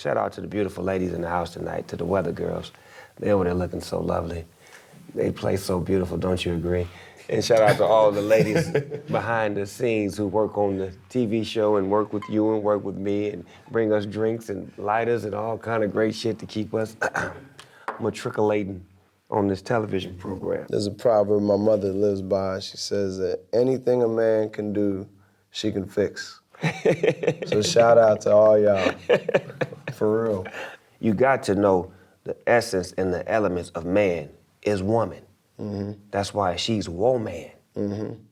Shout out to the beautiful ladies in the house tonight, to the weather girls. They over there looking so lovely. They play so beautiful, don't you agree? And shout out to all the ladies behind the scenes who work on the TV show and work with you and work with me and bring us drinks and lighters and all kind of great shit to keep us matriculating on this television program. There's a proverb my mother lives by. She says that anything a man can do, she can fix. So shout out to all y'all, for real. You got to know the essence and the elements of man is woman. Mm-hmm. That's why she's woman,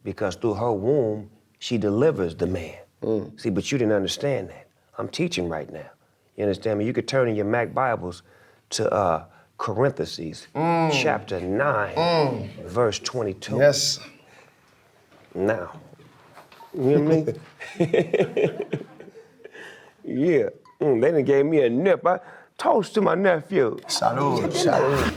because through her womb, she delivers the man. See, but you didn't understand that. I'm teaching right now. You understand me? You could turn in your Mac Bibles to Corinthians, chapter 9, verse 22. Yes. Now, you hear me? Yeah, they done gave me a nip. I toast to my nephew. Salud, salud.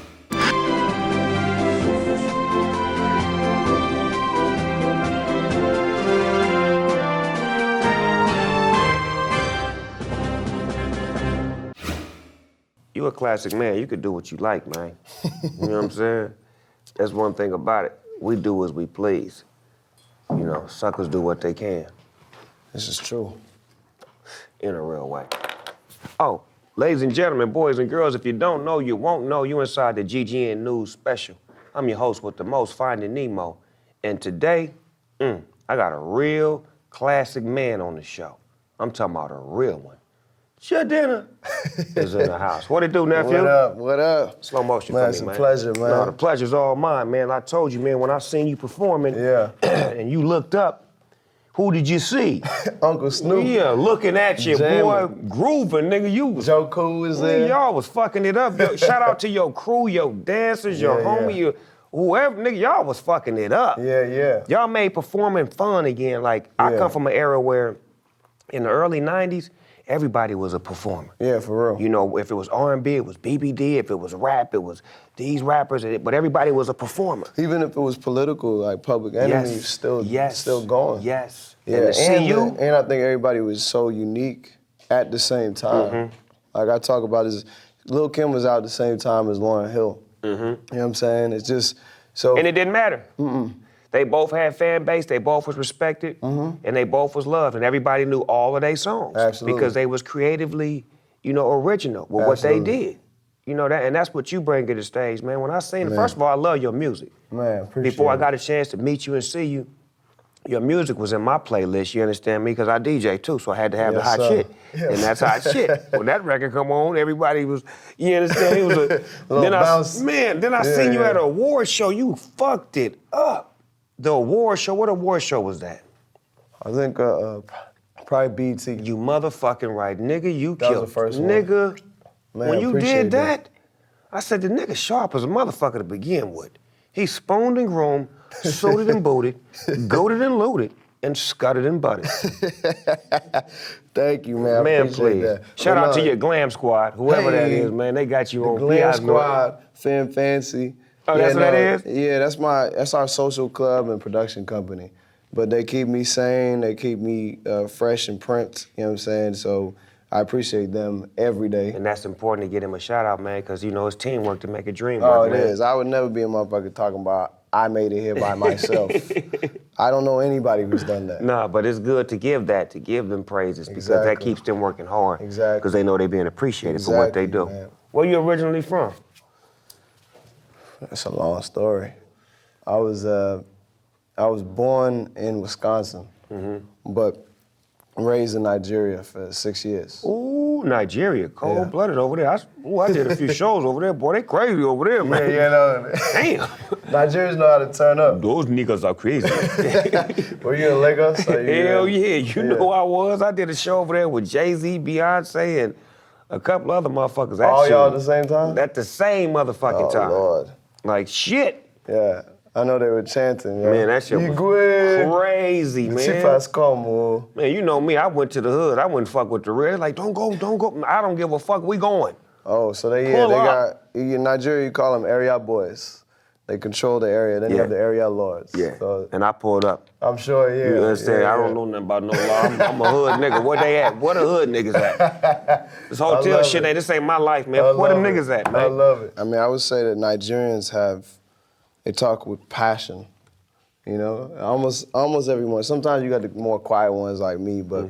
You a classic man. You could do what you like, man. You know what I'm saying? That's one thing about it. We do as we please. You know, suckers do what they can. This is true. In a real way. Oh, ladies and gentlemen, boys and girls, if you don't know, you won't know. You inside the GGN News Special. I'm your host with the most, Finding Nemo. And today, I got a real classic man on the show. I'm talking about a real one. Jidenna is in the house. What it do, nephew? What up, what up? Slow motion man, for me, man. It's a pleasure, man. No, the pleasure's all mine, man. I told you, man, when I seen you performing and you looked up, who did you see? Uncle Snoop. Yeah, looking at you, boy, grooving, nigga. You was... Joe Cool was there. Y'all was fucking it up. Yo, shout out to your crew, your dancers, your homie, your whoever, nigga, y'all was fucking it up. Yeah. Y'all made performing fun again. Like, I come from an era where in the early 90s, everybody was a performer. Yeah, for real. You know, if it was R&B, it was BBD. If it was rap, it was these rappers. But everybody was a performer. Even if it was political, like Public Enemy, still going. Yes. Yeah, and I think everybody was so unique at the same time. Like I talk about this, Lil' Kim was out at the same time as Lauryn Hill. You know what I'm saying? It's just so. And it didn't matter. They both had fan base, they both was respected, and they both was loved, and everybody knew all of their songs. Absolutely. Because they was creatively, you know, original with what they did. You know that, and that's what you bring to the stage, man. When I sing, first of all, I love your music. Man, appreciate Before I it. got a chance to meet you and see you, your music was in my playlist, you understand me? Because I DJ too, so I had to have the hot shit. And that's hot shit. When that record come on, everybody was, you understand? It was a then bounce. Then I seen you at an award show, you fucked it up. The award show, what award show was that? I think probably BT. You motherfucking right, nigga, you That killed. was the first one. Nigga, Man, when you appreciate did that, I said, the nigga sharp as a motherfucker to begin with. He spooned and groomed, suited and booted, goated and looted, and scutted and butted. Thank you, man. Man, appreciate please. that. Shout out to your glam squad, whoever that is, man. They got you on. Glam Squad, Femme Fancy. Oh, that's what that is? Yeah, that's our social club and production company. But they keep me sane, they keep me fresh and print, you know what I'm saying? So I appreciate them every day. And that's important to get him a shout out, man, because you know it's teamwork to make a dream Oh, work, it man. is. I would never be a motherfucker talking about I made it here by myself. I don't know anybody who's done that. Nah, but it's good to give them praises because that keeps them working hard. Exactly. Because they know they're being appreciated for what they do. Man. Where you originally from? That's a long story. I was born in Wisconsin, but raised in Nigeria for 6 years. Ooh, Nigeria, cold-blooded over there. I did a few shows over there. Boy, they crazy over there, man. Yeah, no. Damn. Nigerians know how to turn up. Those niggas are crazy. Were you in Lagos? Hell yeah. You know I was. I did a show over there with Jay-Z, Beyonce, and a couple other motherfuckers. All y'all at the same time? At the same motherfucking time. Oh, Lord. Like, shit. Yeah. I know they were chanting, yeah. Man, that shit was crazy, man. Chifas como. Man, you know me, I went to the hood. I wouldn't fuck with the real. Like, don't go. I don't give a fuck. We going. Oh, so they got, in Nigeria, you call them area boys. They control the area. Then you have the area lords. Yeah, So, and I pulled up. I'm sure, yeah. You understand? Yeah, I don't know nothing about no law. I'm a hood nigga. Where they at? Where the hood niggas at? This hotel shit, this ain't my life, man. Where them niggas at, man? I love it. I mean, I would say that Nigerians they talk with passion, you know? Almost everyone. Sometimes you got the more quiet ones like me, but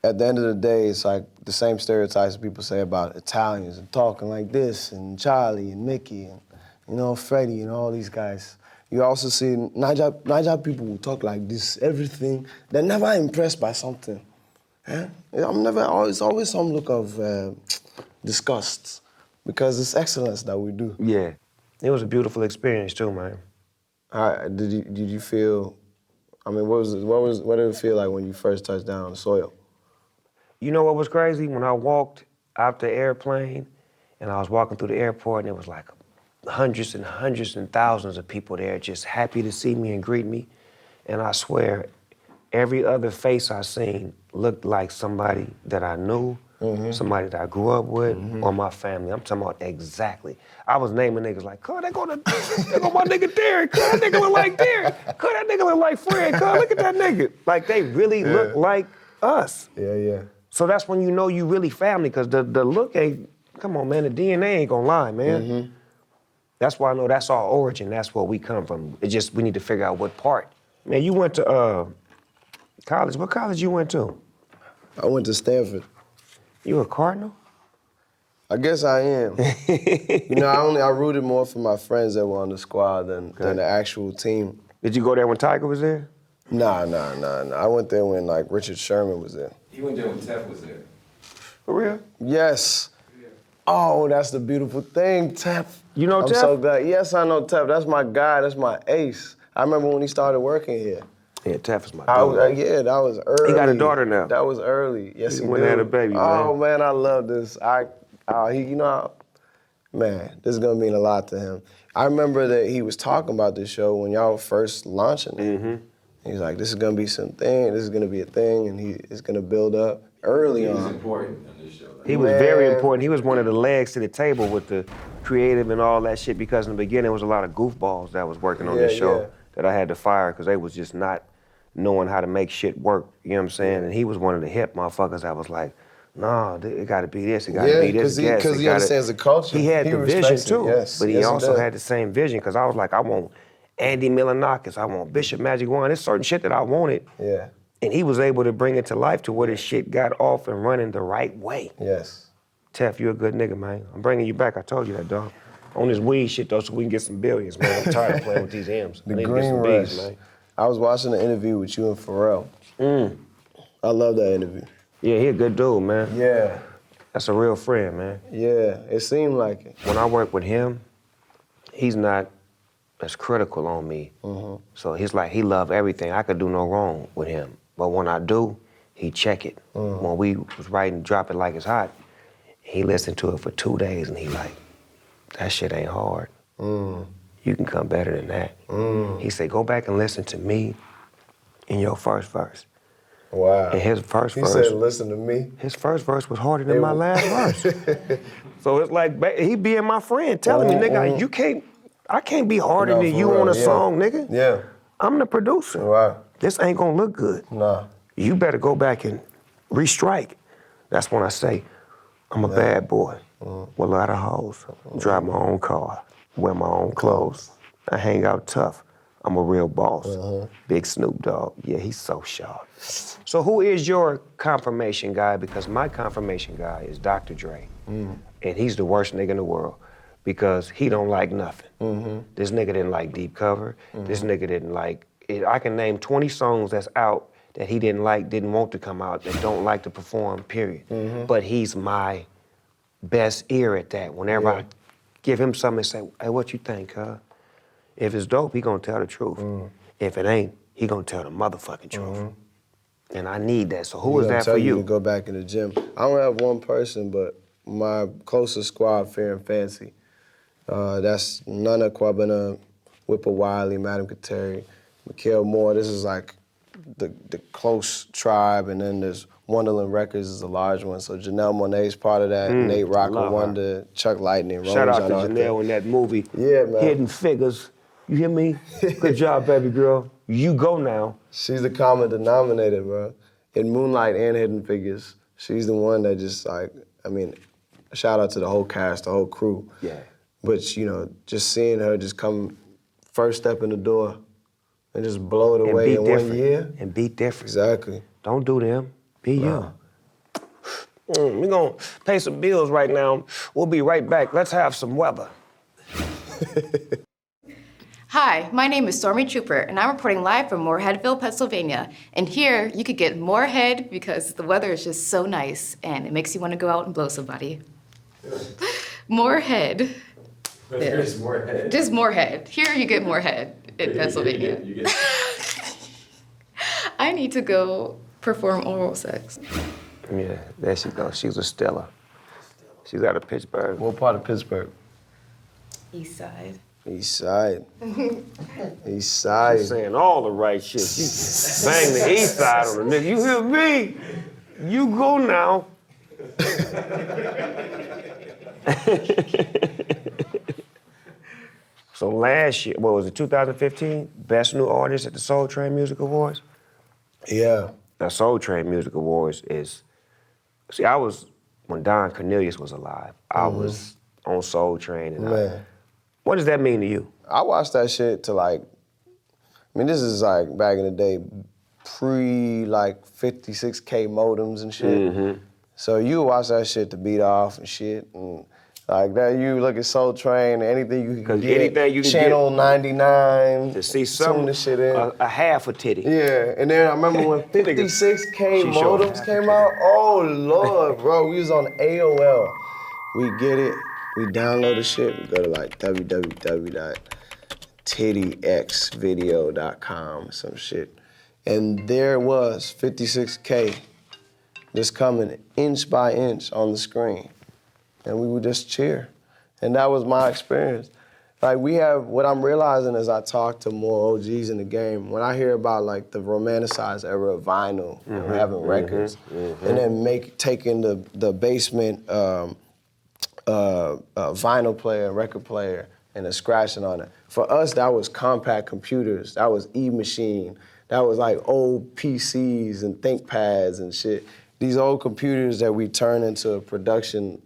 at the end of the day, it's like the same stereotypes people say about Italians and talking like this, and Charlie and Mickey and, you know, Freddie and all these guys. You also see Niger people who talk like this, everything. They're never impressed by something. Eh? It's always some look of disgust because it's excellence that we do. Yeah. It was a beautiful experience too, man. Did you feel, I mean, what did it feel like when you first touched down on the soil? You know what was crazy? When I walked out the airplane and I was walking through the airport and it was like hundreds and thousands of people there just happy to see me and greet me. And I swear, every other face I seen looked like somebody that I knew, somebody that I grew up with, or my family. I'm talking about exactly. I was naming niggas like, cuz, they go my nigga Derek, cuz, that nigga look like Derek, cuz, that nigga look like Fred, cuz, look at that nigga. Like, they really look like us. Yeah. So that's when you know you really family, because the look ain't, come on, man, the DNA ain't gonna lie, man. That's why I know that's our origin. That's where we come from. It's just we need to figure out what part. Man, you went to college. What college you went to? I went to Stanford. You a Cardinal? I guess I am. You know, I rooted more for my friends that were on the squad than the actual team. Did you go there when Tiger was there? Nah. I went there when, like, Richard Sherman was there. He went there when Tef was there. For real? Yes. Yeah. Oh, that's the beautiful thing, Tef. You know I'm Tef? so glad. Yes, I know Tef. That's my guy. That's my ace. I remember when he started working here. Yeah, Tef is my dude. Yeah, that was early. He got a daughter now. That was early. Yes, he went and had a baby, man. Oh, man, I love this. Man, this is gonna mean a lot to him. I remember that he was talking about this show when y'all were first launching it. He's like, this is gonna be something, this is gonna be a thing, and it's gonna build up early on. He was important on this show. He was very important. He was one of the legs to the table with the creative and all that shit, because in the beginning, there was a lot of goofballs that was working on this show that I had to fire because they was just not knowing how to make shit work, you know what I'm saying? And he was one of the hip motherfuckers that was like, no, it gotta be this, it gotta be this. Because he understands the culture. He had the vision too, yes. but he also had the same vision, because I was like, I want Andy Milonakis, I want Bishop Magic Wand, there's certain shit that I wanted. Yeah. And he was able to bring it to life to where this shit got off and running the right way. Yes. Tef, you a good nigga, man. I'm bringing you back, I told you that, dog. On this weed shit, though, so we can get some billions, man. I'm tired of playing with these M's. The I need Green to get some Rush. B's, man. I was watching the interview with you and Pharrell. I love that interview. Yeah, he a good dude, man. Yeah. That's a real friend, man. Yeah, it seemed like it. When I work with him, he's not as critical on me. So he's like, he love everything. I could do no wrong with him. But when I do, he check it. When we was writing Drop It Like It's Hot, he listened to it for 2 days and he like, that shit ain't hard. You can come better than that. He said, go back and listen to me in your first verse. Wow. And his first he verse. He said, listen to me. His first verse was harder than my last verse. So it's like, he being my friend, telling me, nigga, I can't be harder than you on a song, nigga. Yeah. I'm the producer. Wow. This ain't gonna look good. Nah. You better go back and restrike. That's when I say, I'm a bad boy with a lot of hoes. Drive my own car, wear my own clothes. I hang out tough. I'm a real boss. Big Snoop Dogg. Yeah, he's so sharp. So who is your confirmation guy? Because my confirmation guy is Dr. Dre. And he's the worst nigga in the world because he don't like nothing. This nigga didn't like Deep Cover. This nigga didn't like, I can name 20 songs that's out that he didn't like, didn't want to come out, that don't like to perform, period. But he's my best ear at that. Whenever I give him something and say, hey, what you think, huh? If it's dope, he gonna tell the truth. If it ain't, he gonna tell the motherfucking truth. And I need that, so who is that for you? To go back in the gym. I don't have one person, but my closest squad, Fair and Fancy. That's Nana Kwabena, Whipper Wiley, Madam Kateri, Mikael Moore. This is like the close tribe, and then there's Wonderland Records is a large one. So Janelle Monáe's part of that, Nate Rocker Wonder, Chuck Lightning, Shout out to John Janelle in that movie. Yeah, man. Hidden Figures. You hear me? Good job, baby girl. You go now. She's the common denominator, bro. In Moonlight and Hidden Figures, she's the one that just like, I mean, shout out to the whole cast, the whole crew. Yeah. But, you know, just seeing her just come first step in the door and just blow it And away be in different. 1 year. And be different. Exactly. Don't do them. Be you. We're gonna pay some bills right now. We'll be right back. Let's have some weather. Hi, my name is Stormy Trooper, and I'm reporting live from Moorheadville, Pennsylvania. And here, you could get more head because the weather is just so nice, and it makes you want to go out and blow somebody. More head. There's more head. Just more head. Here, you get more head in Pennsylvania. You get I need to go perform oral sex. Yeah, there she goes. She's a Stella. She's out of Pittsburgh. What part of Pittsburgh? East side. East Side. East Side. She's saying all the right shit. She bang the east side on the nigga. You hear me? You go now. So last year, what was it, 2015? Best New Artist at the Soul Train Music Awards? Yeah. Now, Soul Train Music Awards is, see, I was, when Don Cornelius was alive, I was on Soul Train. And Man. what does that mean to you? I watched that shit to like, I mean, this is like back in the day, like 56K modems and shit. So you watch that shit to beat off and shit. And like that, you look at Soul Train, anything you can get. Anything you can Channel 99. To see tune some, the shit in. a half a titty. Yeah, and then I remember when 56K She showed modems half came out. Oh Lord, bro, we was on AOL. We get it, we download the shit, we go to like www.tittyxvideo.com, some shit. And there was 56K just coming inch by inch on the screen. And we would just cheer. And that was my experience. Like what I'm realizing as I talk to more OGs in the game, when I hear about like the romanticized era of vinyl and having records, and then taking the basement vinyl player, record player, and then scratching on it. For us, that was compact computers. That was E-Machine. That was like old PCs and ThinkPads and shit. These old computers that we turn into a production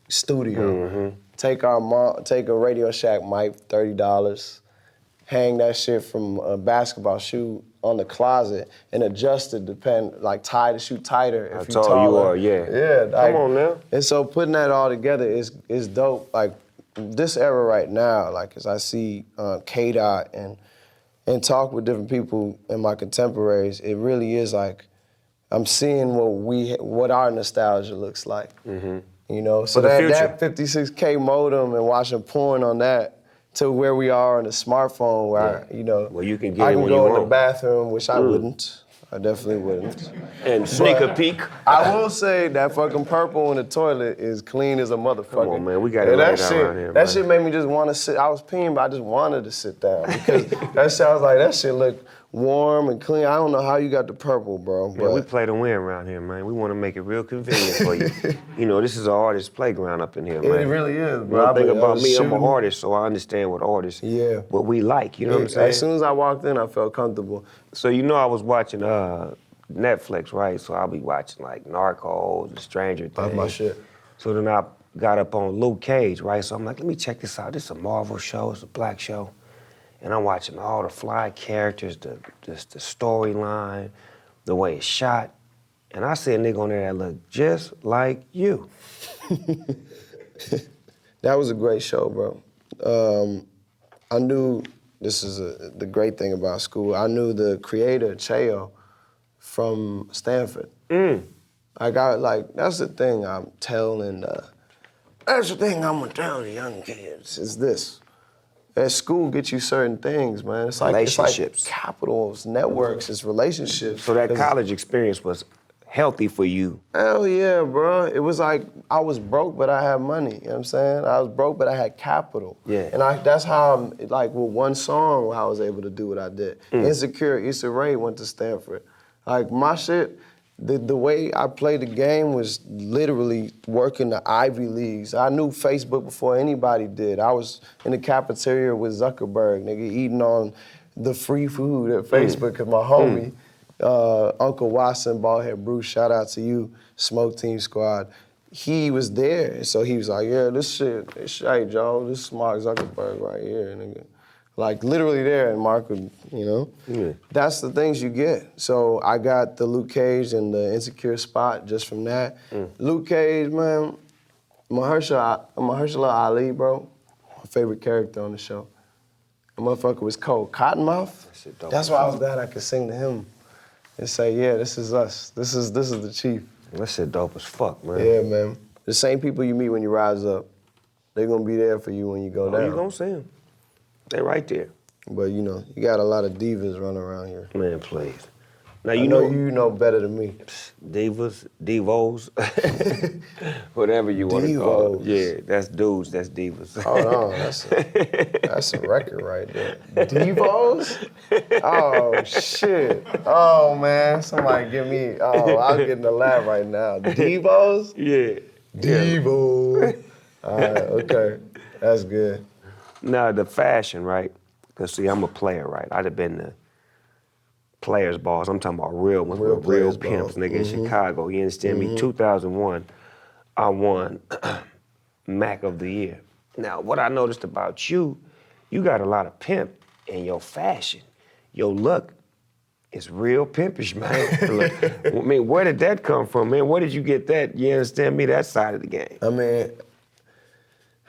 studio. Take a Radio Shack mic, $30, hang that shit from a basketball shoe on the closet and adjust it, tie the shoe tighter if you're taller. You are, yeah. Yeah. Come on now. And so putting that all together is dope. Like this era right now, like as I see K-Dot and talk with different people and my contemporaries, it really is like, I'm seeing what our nostalgia looks like. You know, so that 56K modem and watching porn on that to where we are on the smartphone where, Well, you can get I it can when go you in the want. bathroom, which I wouldn't. I definitely wouldn't. And sneak a peek. I will say that fucking purple in the toilet is clean as a motherfucker. Come on, man, we got it right around here, That man. shit made me just want to sit. I was peeing, but I just wanted to sit down because that sounds like that shit look warm and clean. I don't know how you got the purple, bro. Man, But we play to win around here, man. We want to make it real convenient for you. You know, this is an artist's playground up in here, man. it really is, bro. One thing about me, I'm an shooting. artist, so I understand what artists, what we like, you know what I'm saying? As soon as I walked in, I felt comfortable. So you know I was watching Netflix, right? So I'll be watching like Narcos and Stranger Things. That's my shit. So then I got up on Luke Cage, right? So I'm like, let me check this out. This is a Marvel show, it's a black show. And I'm watching all the fly characters, the storyline, the way it's shot. And I see a nigga on there that looked just like you. That was a great show, bro. I knew, this is the great thing about school, I knew the creator, Cheo, from Stanford. That's the thing I'm telling the young kids, is this. At school gets you certain things, man. It's like Relationships. capital, it's networks, it's relationships. So that college experience was healthy for you. Hell yeah, bro. It was like I was broke, but I had money. You know what I'm saying? I was broke, but I had capital. Yeah. And that's how I'm, like, with one song, how I was able to do what I did. Insecure, Issa Rae went to Stanford. Like, my shit, the way I played the game was literally working the Ivy Leagues. I knew Facebook before anybody did. I was in the cafeteria with Zuckerberg, nigga, eating on the free food at Facebook, cause my homie, Uncle Watson, Ballhead Bruce, shout out to you, Smoke Team Squad. He was there, so he was like, yeah, this shit, hey, Joe, this is Mark Zuckerberg right here, nigga. Like, literally there, and Mark would, you know? Yeah. That's the things you get. So I got the Luke Cage and the Insecure spot just from that. Luke Cage, man, Mahershala Ali, bro, my favorite character on the show. The motherfucker was cold. Cottonmouth, that's why I was glad I could sing to him and say, yeah, this is us. This is the chief. That shit dope as fuck, man. Yeah, man. The same people you meet when you rise up, they're gonna be there for you when you go down. You gonna see them. They right there. But you know, you got a lot of divas running around here. Man, please. Now I know you know better than me. Divas, devos, whatever you want to call it. Devos. Yeah, that's dudes, that's divas. Hold on, that's a record right there. Devos? Oh shit. Oh man, somebody give me. Oh, I'm getting a laugh right now. Devos? Yeah. Devo. All right, okay, that's good. Now the fashion, right? Cause see, I'm a player, right? I'd have been the players' balls. I'm talking about real ones, Real real players' pimps, ball. nigga, in Chicago. You understand me? 2001, I won Mac of the Year. Now, what I noticed about you, you got a lot of pimp in your fashion. Your look is real pimpish, man. Look, I mean, where did that come from, man? Where did you get that? You understand me? That side of the game. I mean,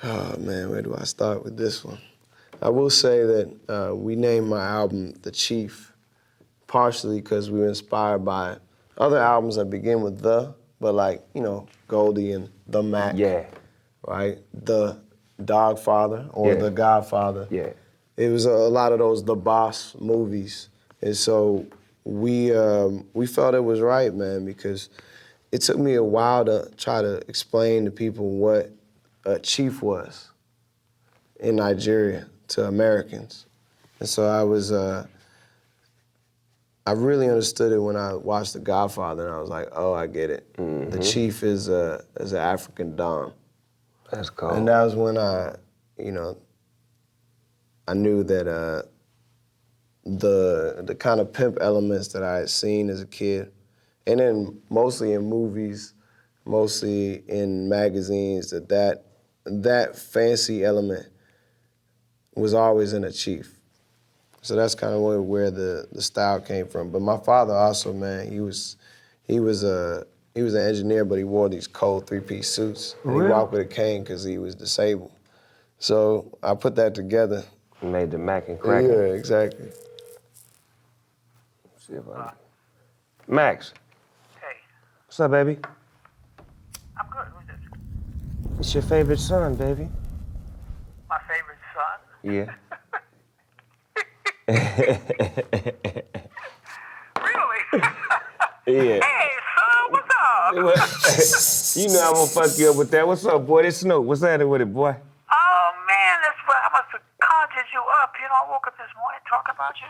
oh man, where do I start with this one? I will say that we named my album The Chief, partially because we were inspired by other albums that begin with the, but like, you know, Goldie and The Mac. Yeah. Right? The Dogfather or Yeah. The Godfather. Yeah. It was a lot of those The Boss movies. And so we felt it was right, man, because it took me a while to try to explain to people what a chief was in Nigeria to Americans. And so I really understood it when I watched The Godfather, and I was like, oh, I get it. The chief is an African don. That's cool. And that was when I knew that the kind of pimp elements that I had seen as a kid, and then mostly in movies, mostly in magazines, that fancy element was always in a chief. So that's kind of where the style came from. But my father also, man, he was an engineer, but he wore these cold three-piece suits. And he walked with a cane because he was disabled. So I put that together. Made the Mac and crack. Yeah, exactly. See if I... Max. Hey, What's up, baby? I'm good. Who's this? It's your favorite son, baby. My favorite son? Yeah. Really? Yeah. Hey, son, what's up? You know I'm gonna fuck you up with that. What's up, boy? This Snoop. What's happening with it, boy? Oh, man, I must have conjured you up. You know, I woke up this morning talking about you.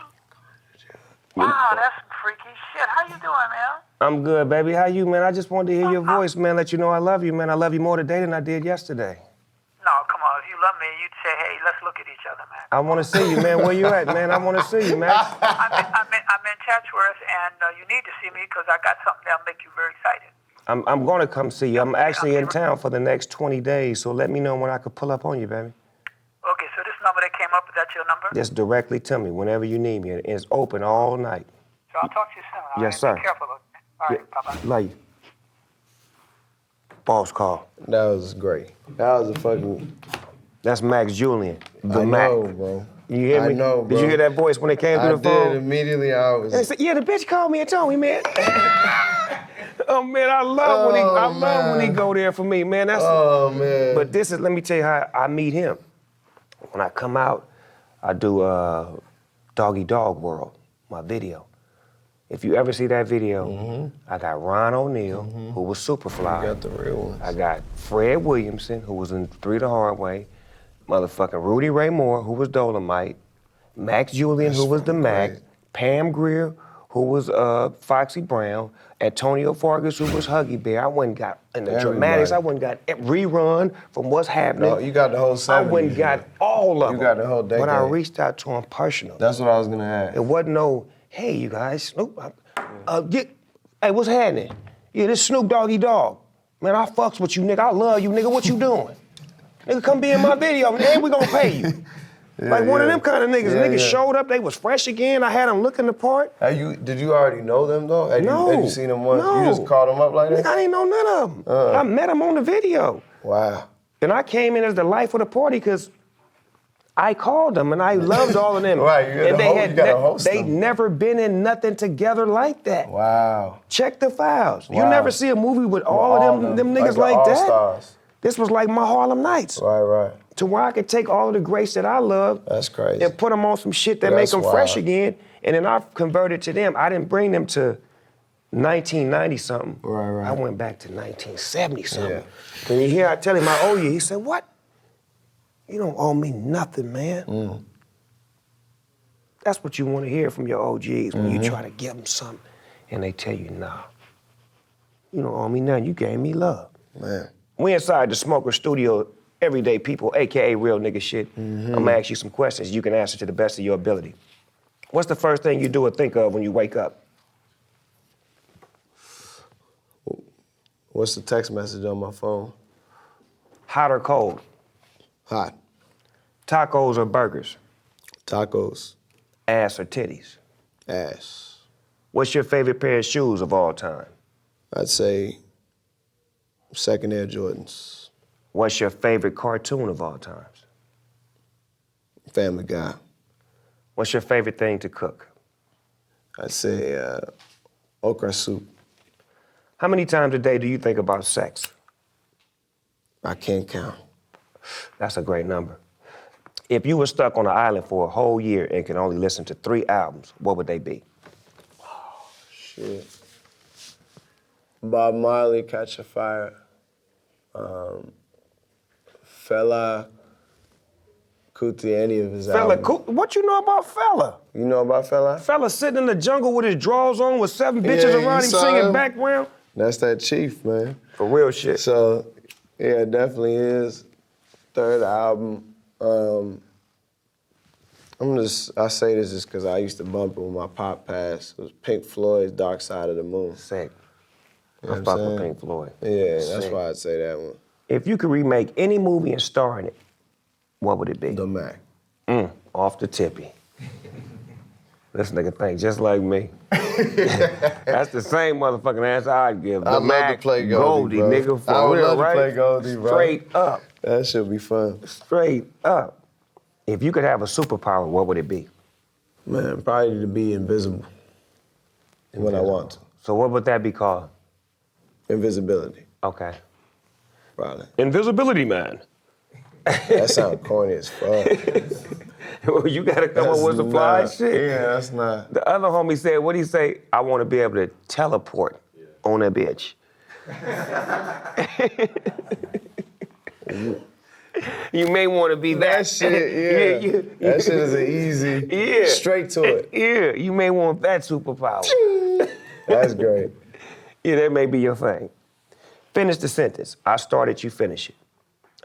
Wow, that's some freaky shit. How you doing, man? I'm good, baby. How you, man? I just wanted to hear your voice, man. Let you know I love you, man. I love you more today than I did yesterday. No, come on. If you love me, you'd say, hey, let's look at each other, man. I want to see you, man. Where you at, man? I want to see you, Max. I'm in Chatsworth, and you need to see me because I got something that'll make you very excited. I'm going to come see you. I'm actually in town for the next 20 days, so let me know when I could pull up on you, baby. Okay, so this number that came up, is that your number? Just directly to me whenever you need me. It's open all night. So I'll talk to you soon. All Yes, right? sir. Be careful. All right, bye-bye. Love you. Boss call. That was great. That was a fucking... That's Max Julian, the I Mac. know, bro. You hear me? I know, bro. Did you hear that voice when it came through I the phone? did. Immediately I was... And they said, yeah, the bitch called me and told me, man. Oh, man, I love when he go there for me, man. Oh, man. But this is, let me tell you how I meet him. When I come out, I do Doggy Dog World, my video. If you ever see that video, I got Ron O'Neal, who was Superfly. You got the real ones. I got Fred Williamson, who was in 3 the Hard Way. Motherfucking Rudy Ray Moore, who was Dolomite. Max Julian, who was the Mac. great. Pam Grier, who was Foxy Brown, Antonio Fargas, who was Huggy Bear. I went and got, in the Dramatics, I went and got Rerun from What's Happening. No, you got the whole 70s. I went and got all of them. You got the whole decade. But I reached out to him personally. That's what I was gonna ask. It wasn't no, hey, you guys, Snoop, hey, what's happening? Yeah, this Snoop Doggy Dogg. Man, I fucks with you, nigga. I love you, nigga. What you doing? Nigga, come be in my video, and we gonna pay you. One of them kind of niggas. Niggas showed up, they was fresh again. I had them looking the part. Did you already know them, though? Had you seen them once? No. You just called them up like that? Nigga, I didn't know none of them. I met them on the video. Wow. And I came in as the life of the party because I called them and I loved all of them. Right, and they'd never been in nothing together like that. Wow. Check the files. Wow. You never see a movie with all of them niggas like that. All-stars. This was like my Harlem Nights. Right. To where I could take all of the greats that I love. That's crazy. And put them on some shit that make them fresh again. And then I converted to them. I didn't bring them to 1990-something. Right. I went back to 1970-something. Yeah. When you hear I tell him I owe you, he said, what? You don't owe me nothing, man. That's what you want to hear from your OGs when you try to give them something and they tell you, nah, you don't owe me nothing. You gave me love. Man. We inside the Smoker Studio, everyday people, AKA real nigga shit. I'm gonna ask you some questions you can answer to the best of your ability. What's the first thing you do or think of when you wake up? What's the text message on my phone? Hot or cold? Hot. Tacos or burgers? Tacos. Ass or titties? Ass. What's your favorite pair of shoes of all time? I'd say second Air Jordans. What's your favorite cartoon of all times? Family Guy. What's your favorite thing to cook? I'd say okra soup. How many times a day do you think about sex? I can't count. That's a great number. If you were stuck on an island for a whole year and could only listen to 3 albums, what would they be? Oh, shit. Bob Marley, Catch a Fire. Fela Kuti, any of his albums. What you know about Fela? You know about Fela? Fela sitting in the jungle with his drawers on with 7 bitches around him singing background. That's that Chief, man. For real shit. So, yeah, it definitely is. Third album. I say this just because I used to bump it when my pop passed. It was Pink Floyd's Dark Side of the Moon. Sick. You know I fuck with Pink Floyd. Yeah, Sick. that's why I'd say that one. If you could remake any movie and star in it, what would it be? The Mac. Off the tippy. This nigga think just like me. That's the same motherfucking answer I'd give. I'd love to play Goldie, bro. Nigga, for I would real, love right? to play Goldie, bro. Straight up. That should be fun. Straight up. If you could have a superpower, what would it be? Man, probably to be invisible when I want to. So what would that be called? Invisibility, Okay. probably. Invisibility Man. That sounds corny as fuck. You gotta come up with some fly shit. Yeah, that's not. The other homie said, what'd he say? I want to be able to teleport on a bitch. You may want to be that. That shit, yeah. That shit is an easy, straight to it. Yeah, you may want that superpower. That's great. Yeah, that may be your thing. Finish the sentence. I started, you finish it.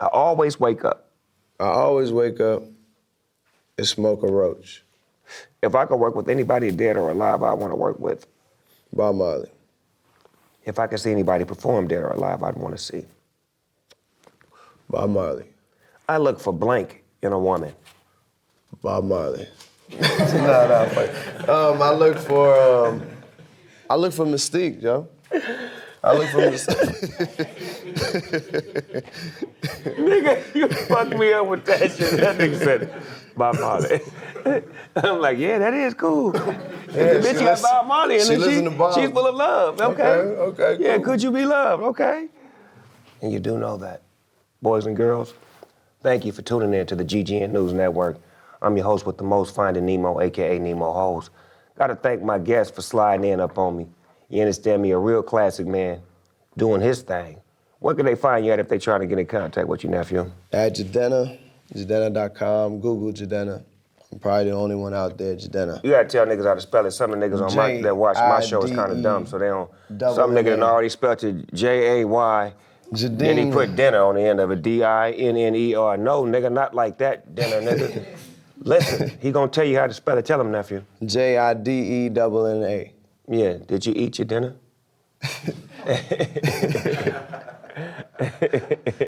I always wake up. I always wake up and smoke a roach. If I could work with anybody dead or alive I want to work with. Bob Marley. If I could see anybody perform dead or alive I'd want to see. Bob Marley. I look for blank in a woman. Bob Marley. No, fuck. I look for Mystique, Joe. I look for Mystique. Nigga, you fucked me up with that shit. That nigga said, Bob Marley. I'm like, yeah, that is cool. Yeah, the bitch got Bob Marley, and then she's full of love. Okay, cool. Yeah, could you be loved? Okay. And you do know that. Boys and girls, thank you for tuning in to the GGN News Network. I'm your host with the most, Finding Nemo, AKA Nemo Hoes. Gotta thank my guest for sliding in up on me. You understand me, a real classic man, doing his thing. Where can they find you at if they trying to get in contact with you, nephew? At Jidenna, Jidenna.com, Google Jidenna. I'm probably the only one out there, Jidenna. You gotta tell niggas how to spell it. Some of the niggas on that watch my show is kind of dumb, so they don't. Some nigga done already spelled it J-A-Y. Jidenna. Then he put dinner on the end of it, D-I-N-N-E-R. No, nigga, not like that, dinner, nigga. Listen, he gonna tell you how to spell it. Tell him, nephew. Jidenna. Yeah, did you eat your dinner?